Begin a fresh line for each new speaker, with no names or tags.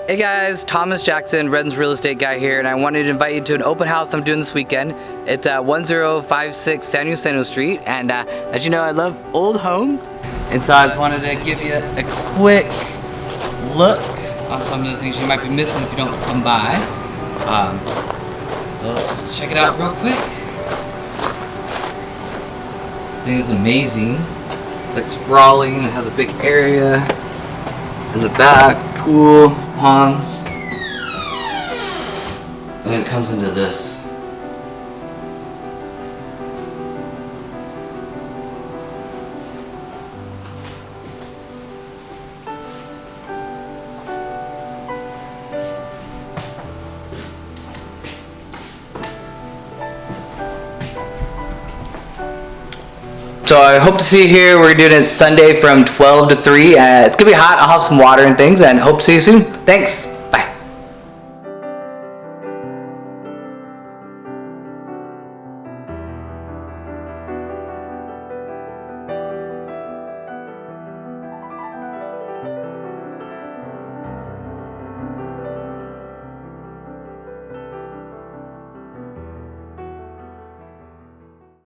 Hey guys, Thomas Jackson, Redlands real estate guy here, and I wanted to invite you to an open house I'm doing this weekend. It's at 1056 San Jacinto Street, and as you know, I love old homes, and so I just wanted to give you a quick look on some of the things you might be missing if you don't come by. So let's check it out real quick. This thing is amazing. It's like sprawling, it has a big area, there's a back, pool, ponds, and then it comes into this. So I hope to see you here. We're doing it Sunday from 12 to 3. It's gonna be hot. I'll have some water and things, and hope to see you soon. Thanks.